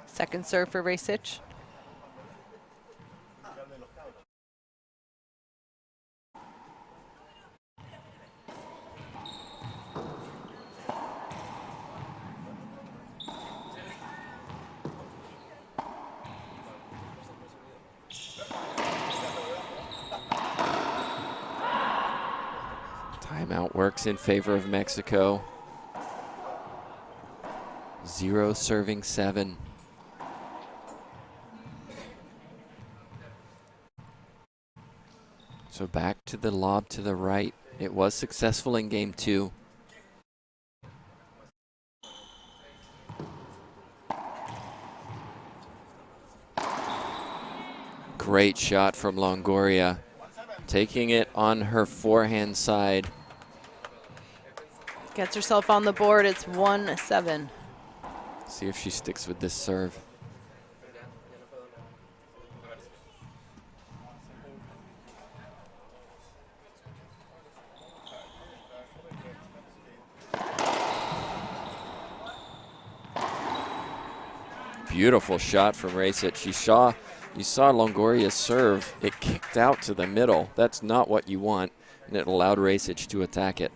Second serve for Racquetball. Timeout works in favor of Mexico. 0 serving 7. So back to the lob to the right. It was successful in game 2. Great shot from Longoria. Taking it on her forehand side. Gets herself on the board. It's 1-7. See if she sticks with this serve. Beautiful shot from Racquetball. You saw Longoria's serve. It kicked out to the middle. That's not what you want, and it allowed Racquetball to attack it.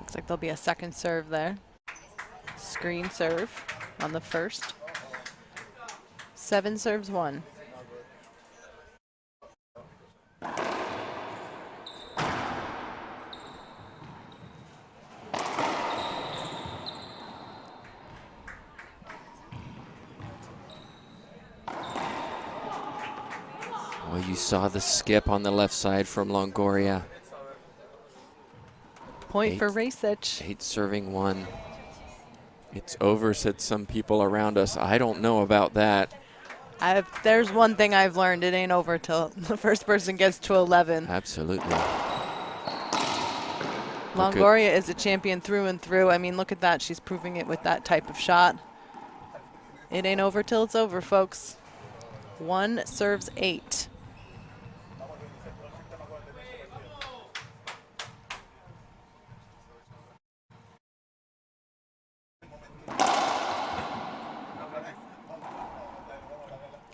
Looks like there'll be a second serve there. screen serve on the first. 7 serves 1. Well, you saw the skip on the left side from Longoria. Point for Racquetball. 8 serving 1. It's over, said some people around us. I don't know about that. There's one thing I've learned. It ain't over till the first person gets to 11. Absolutely. Longoria is a champion through and through. I mean, look at that. She's proving it with that type of shot. It ain't over till it's over, folks. 1 serves 8.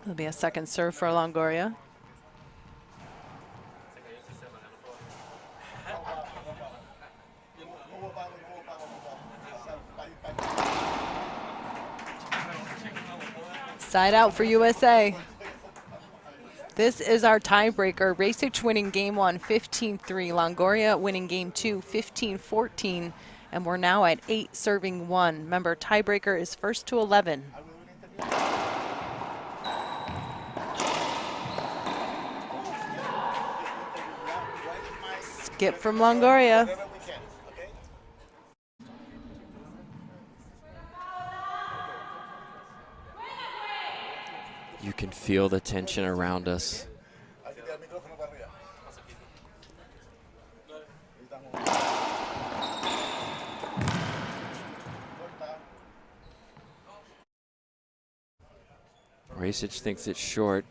It'll be a second serve for Longoria. Side out for USA. This is our tiebreaker. Racquetball winning game 1, 15-3. Longoria winning game 2, 15-14. And we're now at 8 serving 1. Remember, tiebreaker is first to 11. Skip from Longoria. You can feel the tension around us. Racquetball thinks it's short.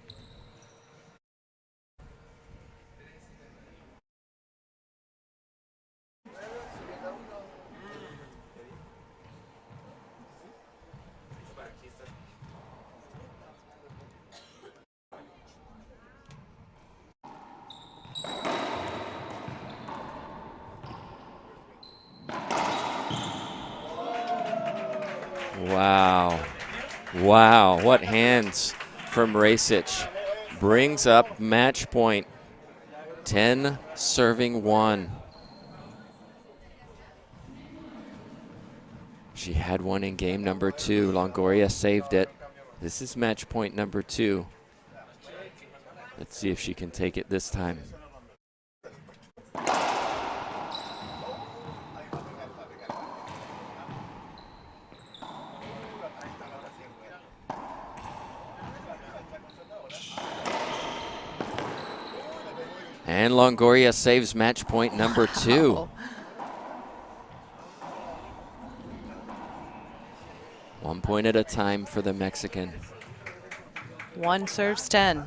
Wow. Wow, what hands from Racquetball. Brings up match point. 10 serving 1. She had one in game number 2. Longoria saved it. This is match point number 2. Let's see if she can take it this time. And Longoria saves match point number 2. Wow. 1 point at a time for the Mexican. 1 serves 10.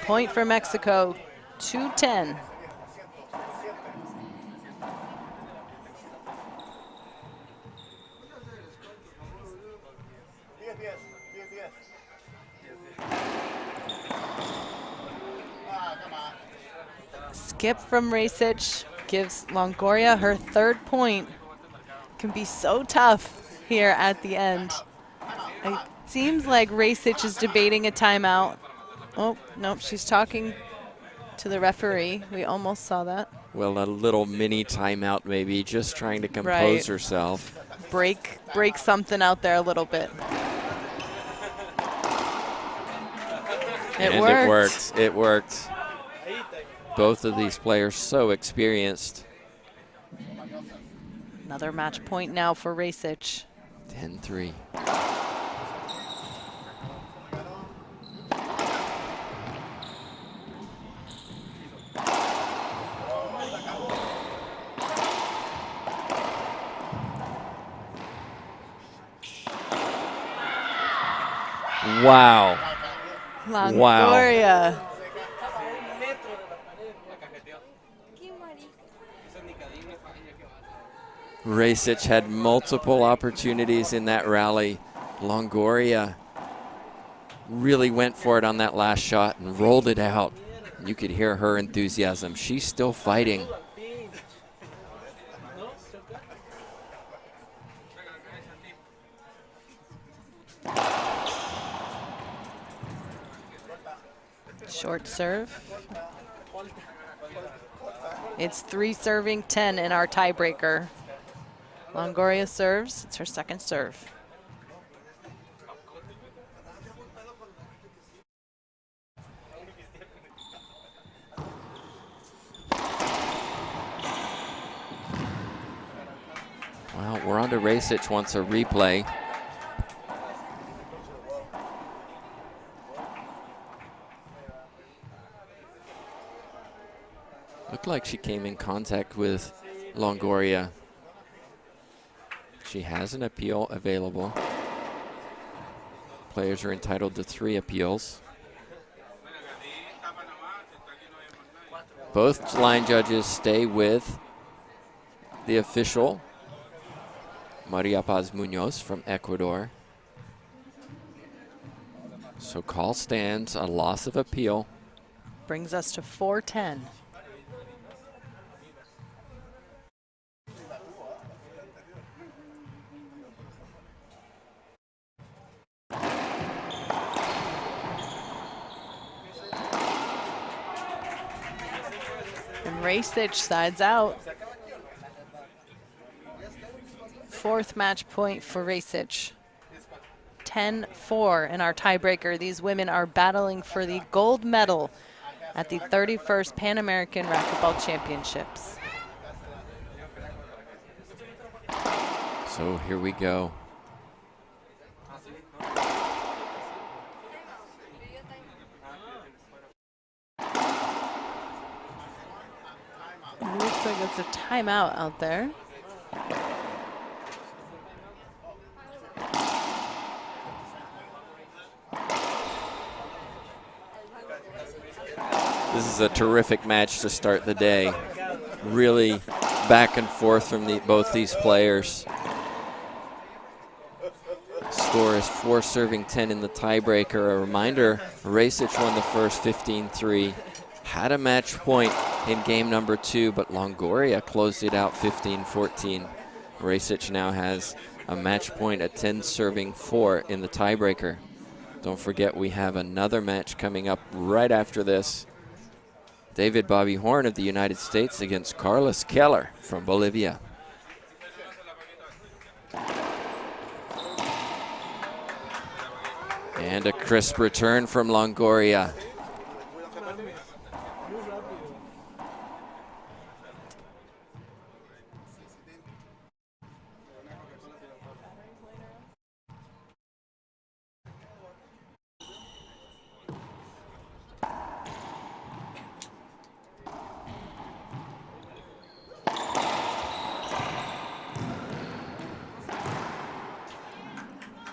Point for Mexico, 2-10. Skip from Racquetball gives Longoria her 3rd point. Can be so tough here at the end. It seems like Racquetball is debating a timeout. Oh, nope, she's talking to the referee. We almost saw that. Well, a little mini timeout maybe, just trying to compose herself. Break something out there a little bit. It worked. It worked. Both of these players so experienced. Another match point now for Racquetball. 10-3. Wow. Longoria. Wow. Racquetball had multiple opportunities in that rally Longoria really went for it on that last shot and rolled it out. You could hear her enthusiasm. She's still fighting. Short serve. It's 3-10 in our tiebreaker. Longoria serves. It's her second serve. Well, we're on to Racquetball wants a replay. Looked like she came in contact with Longoria. She has an appeal available. Players are entitled to 3 appeals. Both line judges stay with the official, Maria Paz Munoz from Ecuador. So call stands, a loss of appeal. Brings us to 4-10. And Racquetball sides out. 4th match point for Racquetball. 10-4 in our tiebreaker. These women are battling for the gold medal at the 31st Pan American Racquetball Championships. So here we go. It looks like it's a timeout out there. This is a terrific match to start the day. Really back and forth from both these players. Score is 4-10 in the tiebreaker. A reminder, Racquetball won the first 15-3. Had a match point in game number 2, but Longoria closed it out 15-14. Racquetball now has a match point at 10-4 in the tiebreaker. Don't forget, we have another match coming up right after this. David Bobby Horn of the United States against Carlos Keller from Bolivia. And a crisp return from Longoria.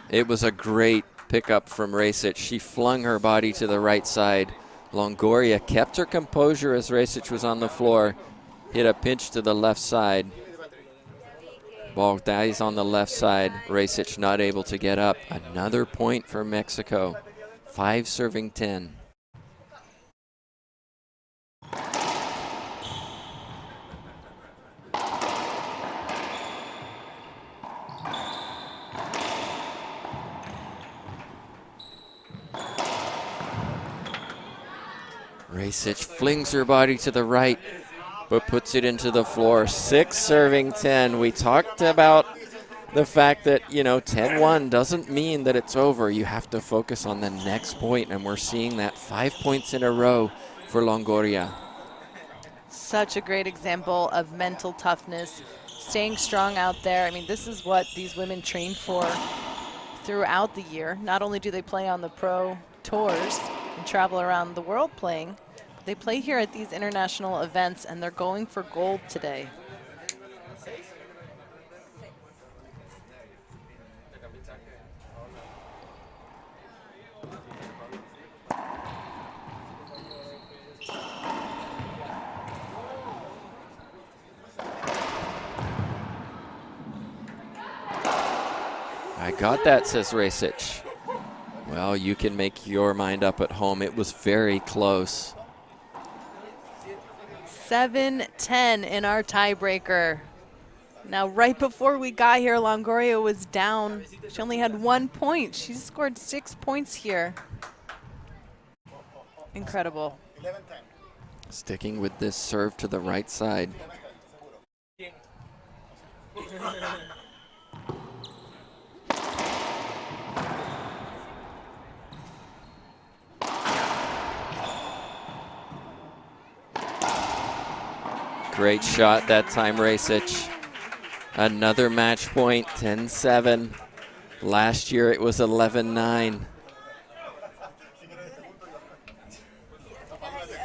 It was a great pickup from Racquetball. She flung her body to the right side. Longoria kept her composure as Racquetball was on the floor. Hit a pinch to the left side. Ball dies on the left side. Racquetball not able to get up. Another point for Mexico. 5-10. Racquetball flings her body to the right, but puts it into the floor. 6-10. We talked about the fact that, 10-1 doesn't mean that it's over. You have to focus on the next point, and we're seeing that 5 points in a row for Longoria. Such a great example of mental toughness, staying strong out there. I mean, this is what these women train for throughout the year. Not only do they play on the pro tours and travel around the world playing, but they play here at these international events, and they're going for gold today. I got that, says Racquetball. Well, you can make your mind up at home. It was very close. 7-10 in our tiebreaker. Now, right before we got here, Longoria was down. She only had 1 point. She scored 6 points here. Incredible. Sticking with this serve to the right side. Great shot that time, Racquetball. Another match point, 10-7. Last year it was 11-9.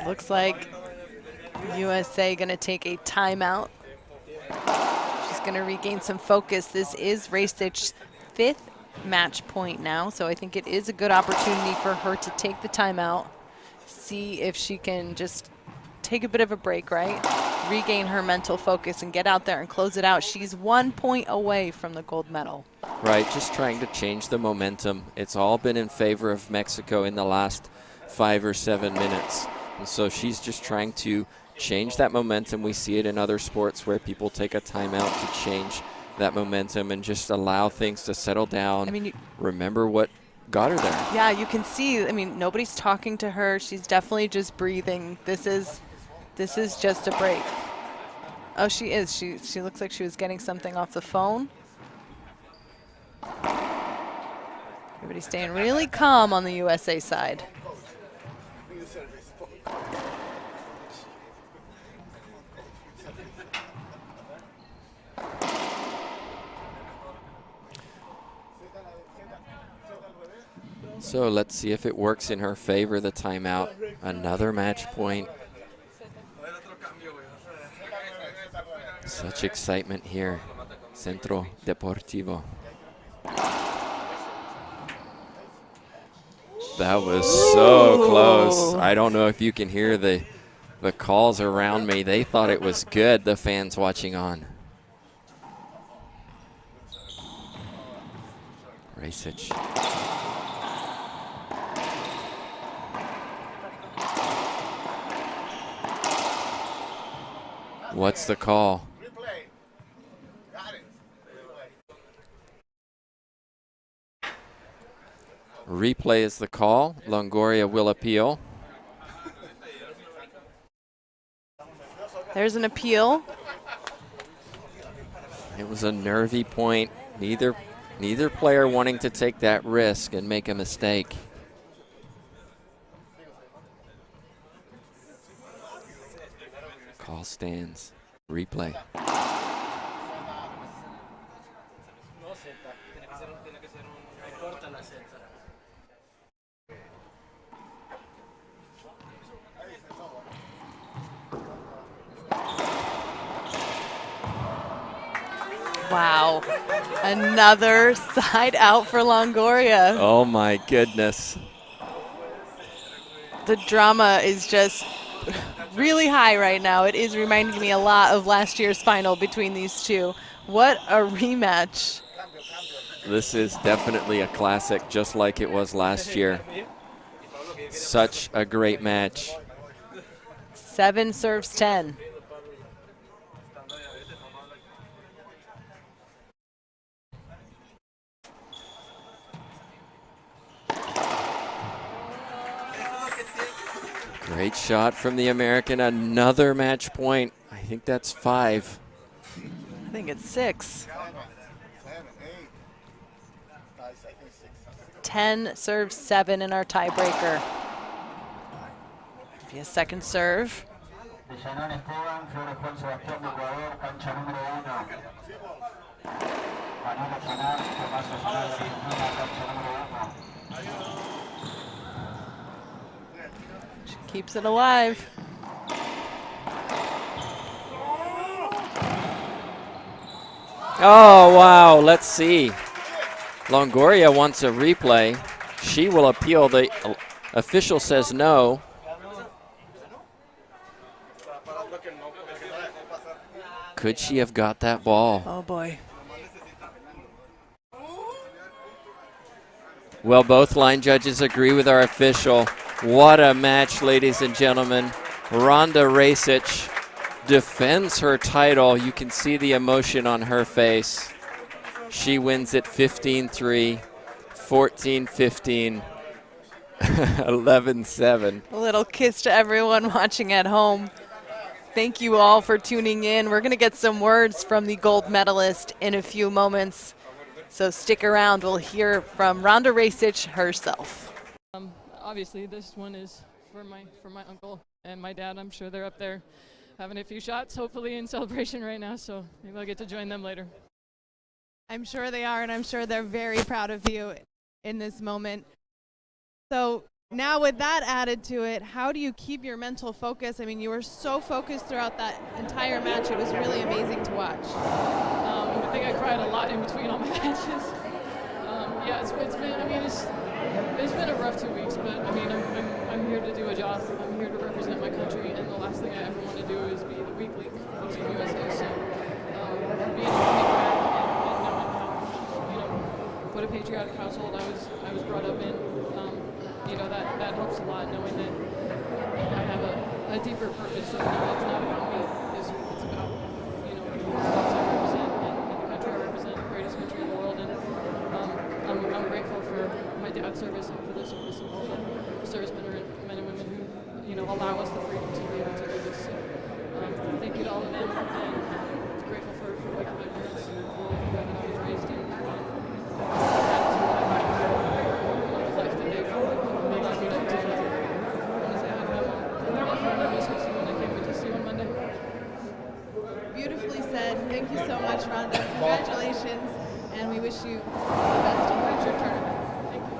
Looks like USA going to take a timeout. She's going to regain some focus. This is Racquetball's 5th match point now, so I think it is a good opportunity for her to take the timeout, see if she can just take a bit of a break, right? Regain her mental focus and get out there and close it out. She's 1 point away from the gold medal. Right, just trying to change the momentum. It's all been in favor of Mexico in the last 5 or 7 minutes. And so she's just trying to change that momentum. We see it in other sports where people take a timeout to change that momentum and just allow things to settle down. I mean, remember what got her there. Yeah, you can see, I mean, nobody's talking to her. She's definitely just breathing. This is just a break. Oh, she is. She looks like she was getting something off the phone. Everybody's staying really calm on the USA side. So let's see if it works in her favor, the timeout. Another match point. Such excitement here, Centro Deportivo. That was so close. I don't know if you can hear the calls around me. They thought it was good, the fans watching on. Racquetball. What's the call? Replay is the call. Longoria will appeal. There's an appeal. It was a nervy point. Neither player wanting to take that risk and make a mistake. Call stands. Replay. Wow. Another side out for Longoria. Oh my goodness. The drama is just really high right now. It is reminding me a lot of last year's final between these two. What a rematch. This is definitely a classic, just like it was last year. Such a great match. 7 serves 10. Great shot from the American. Another match point. I think that's 5. I think it's 6. 10 serves 7 in our tiebreaker. Be a second serve. She keeps it alive. Oh, wow. Let's see. Longoria wants a replay. She will appeal. The official says no. Could she have got that ball? Oh, boy. Well, both line judges agree with our official. What a match, ladies and gentlemen. Ronda Racich defends her title. You can see the emotion on her face. She wins it 15-3, 14-15, 11-7. A little kiss to everyone watching at home. Thank you all for tuning in. We're going to get some words from the gold medalist in a few moments. So stick around. We'll hear from Ronda Racich herself. Obviously, this one is for my uncle and my dad. I'm sure they're up there having a few shots, hopefully in celebration right now. So maybe I'll get to join them later. I'm sure they are, and I'm sure they're very proud of you in this moment. So now with that added to it, how do you keep your mental focus? I mean, you were so focused throughout that entire match. It was really amazing to watch. I think I cried a lot in between all my matches. Yeah, it's been a rough 2 weeks, but I mean, I'm here to do a job. I'm here to represent my country, and the last thing I ever want to do is be the weak link for Team USA. So being a Catholic and knowing how, what a patriotic household I was brought up in, that helps a lot, knowing that I have a deeper purpose. So it's not about me. It's about the cause I represent and the country I represent, the greatest country in the world. And I'm grateful for my dad's service and for the service of all the servicemen and women who allow us the freedom to be able to do this. So thank you to all of them, and I'm grateful for my parents and the way that I was raised in. Beautifully said. Thank you so much, Ronda. Congratulations, and we wish you all the best in future tournaments. Thank you,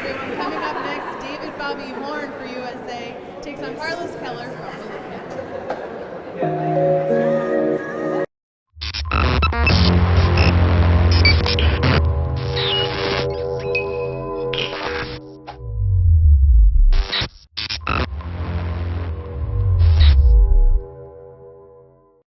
everyone. Coming up next, David Bobby Horn for USA takes on Carlos Keller from Bolivia.